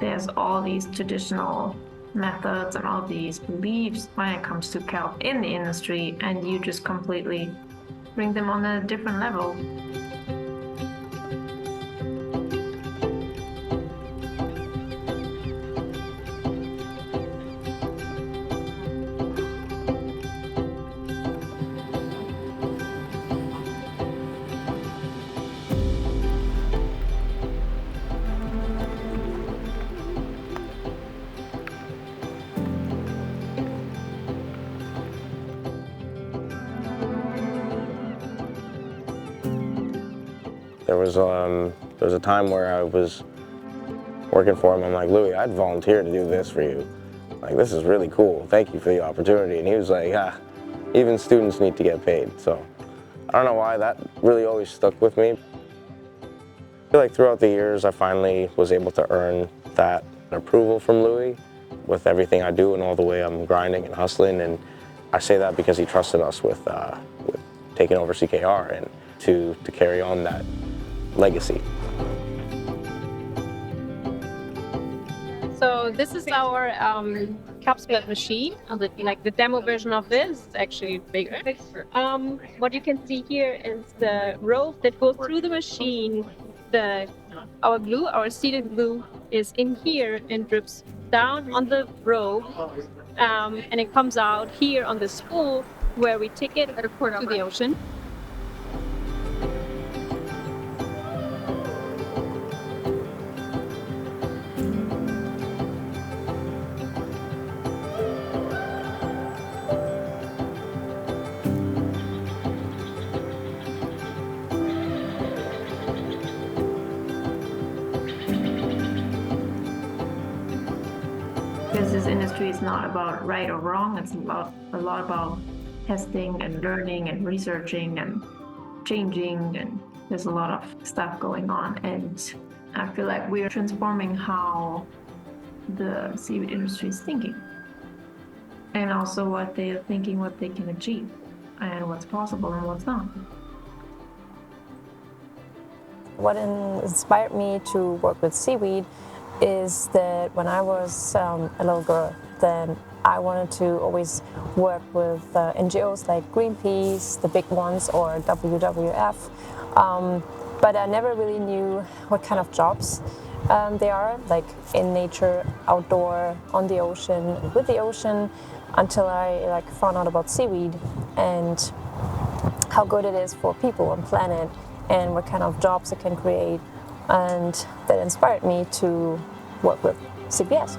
there's all these traditional methods and all these beliefs when it comes to kelp in the industry, and you just completely bring them on a different level. There was a time where I was working for him. I'm like, Louis, I'd volunteer to do this for you. Like, this is really cool. Thank you for the opportunity. And he was like, even students need to get paid. So I don't know why that really always stuck with me. I feel like throughout the years, I finally was able to earn that approval from Louis with everything I do and all the way I'm grinding and hustling. And I say that because he trusted us with taking over CKR and to carry on that legacy. So this is our Kelp split machine. Like the demo version of this is actually bigger. What you can see here is the rope that goes through the machine. Our glue, our seated glue, is in here and drips down on the rope, and it comes out here on the spool where we take it to the ocean. Because this industry is not about right or wrong, it's a lot about testing and learning and researching and changing, and there's a lot of stuff going on. And I feel like we're transforming how the seaweed industry is thinking, and also what they are thinking, what they can achieve, and what's possible and what's not. What inspired me to work with seaweed is that when I was a little girl, then I wanted to always work with NGOs like Greenpeace, the big ones, or WWF, but I never really knew what kind of jobs they are, like in nature, outdoor, on the ocean, with the ocean, until I found out about seaweed and how good it is for people and planet, and what kind of jobs it can create. And that inspired me to work with CPS.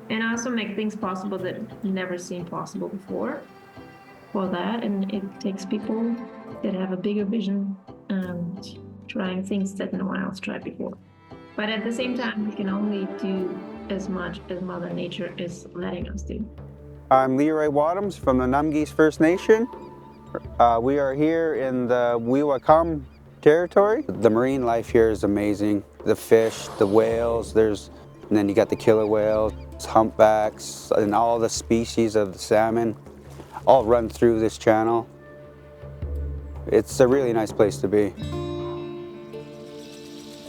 And I also make things possible that never seemed possible before for that, and it takes people that have a bigger vision and trying things that no one else tried before. But at the same time, we can only do as much as Mother Nature is letting us do. I'm Leroy Wadhams from the Numgees First Nation. We are here in the Wiwakam territory. The marine life here is amazing. The fish, the whales, and then you got the killer whales, humpbacks, and all the species of the salmon all run through this channel. It's a really nice place to be.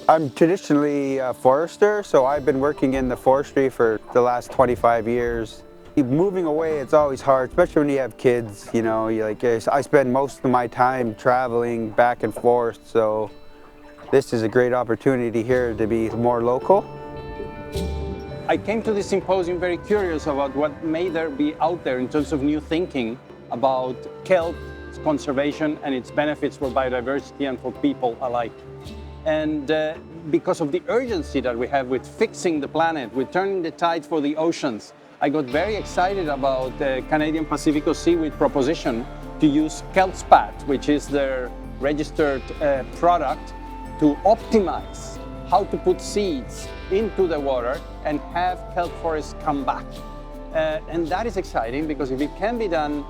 I'm traditionally a forester, so I've been working in the forestry for the last 25 years. Moving away, it's always hard, especially when you have kids. You know, I spend most of my time traveling back and forth, so this is a great opportunity here to be more local. I came to this symposium very curious about what may there be out there in terms of new thinking about kelp, its conservation, and its benefits for biodiversity and for people alike. And because of the urgency that we have with fixing the planet, with turning the tide for the oceans, I got very excited about the Canadian Pacifico Seaweed proposition to use kelp spat, which is their registered product, to optimize how to put seeds into the water and have kelp forests come back. And that is exciting because if it can be done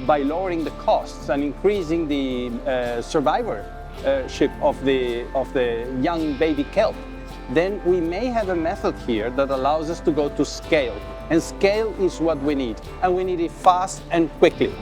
by lowering the costs and increasing the survivorship of the young baby kelp, then we may have a method here that allows us to go to scale. And scale is what we need. And we need it fast and quickly.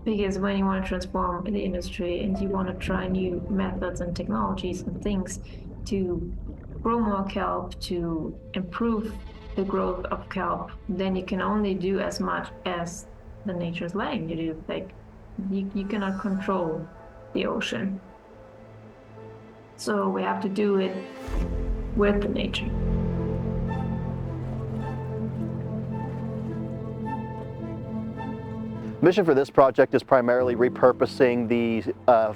Because when you want to transform the industry and you want to try new methods and technologies and things to grow more kelp, to improve the growth of kelp, then you can only do as much as the nature's letting you do. Like, you cannot control the ocean. So we have to do it with the nature. Mission for this project is primarily repurposing the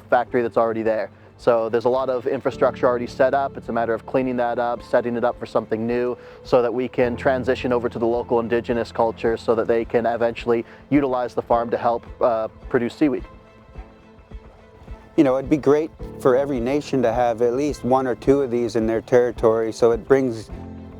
factory that's already there. So there's a lot of infrastructure already set up. It's a matter of cleaning that up, setting it up for something new so that we can transition over to the local indigenous culture so that they can eventually utilize the farm to help produce seaweed. You know, it'd be great for every nation to have at least 1 or 2 of these in their territory, so it brings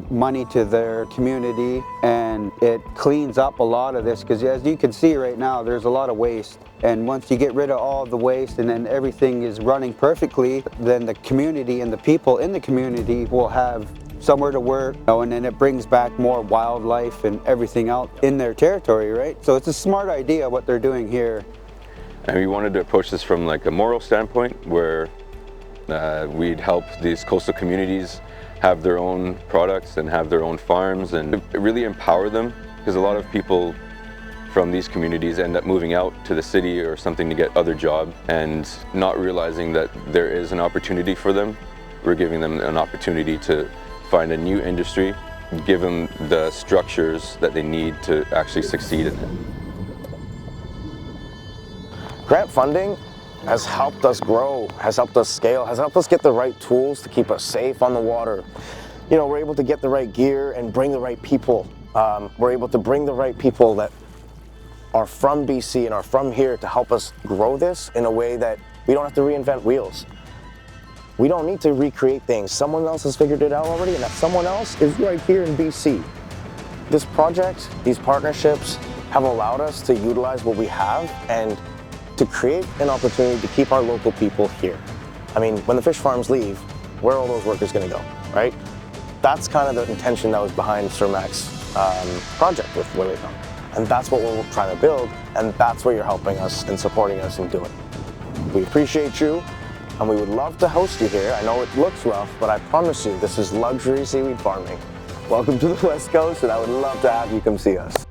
money to their community and it cleans up a lot of this, because as you can see right now there's a lot of waste, and once you get rid of all the waste and then everything is running perfectly, then the community and the people in the community will have somewhere to work, you know, and then it brings back more wildlife and everything else in their territory, right? So it's a smart idea what they're doing here. And we wanted to approach this from like a moral standpoint where we'd help these coastal communities have their own products and have their own farms and really empower them, because a lot of people from these communities end up moving out to the city or something to get other jobs and not realizing that there is an opportunity for them. We're giving them an opportunity to find a new industry, give them the structures that they need to actually succeed in it. Grant funding has helped us grow, has helped us scale, has helped us get the right tools to keep us safe on the water. You know, we're able to get the right gear and bring the right people. We're able to bring the right people that are from BC and are from here to help us grow this in a way that we don't have to reinvent wheels. We don't need to recreate things. Someone else has figured it out already, and that someone else is right here in BC. This project, these partnerships have allowed us to utilize what we have and to create an opportunity to keep our local people here. I mean, when the fish farms leave, where are all those workers going to go, right? That's kind of the intention that was behind Cermac's project with William. And that's what we're trying to build, and that's what you're helping us and supporting us in doing. We appreciate you, and we would love to host you here. I know it looks rough, but I promise you, this is luxury seaweed farming. Welcome to the West Coast, and I would love to have you come see us.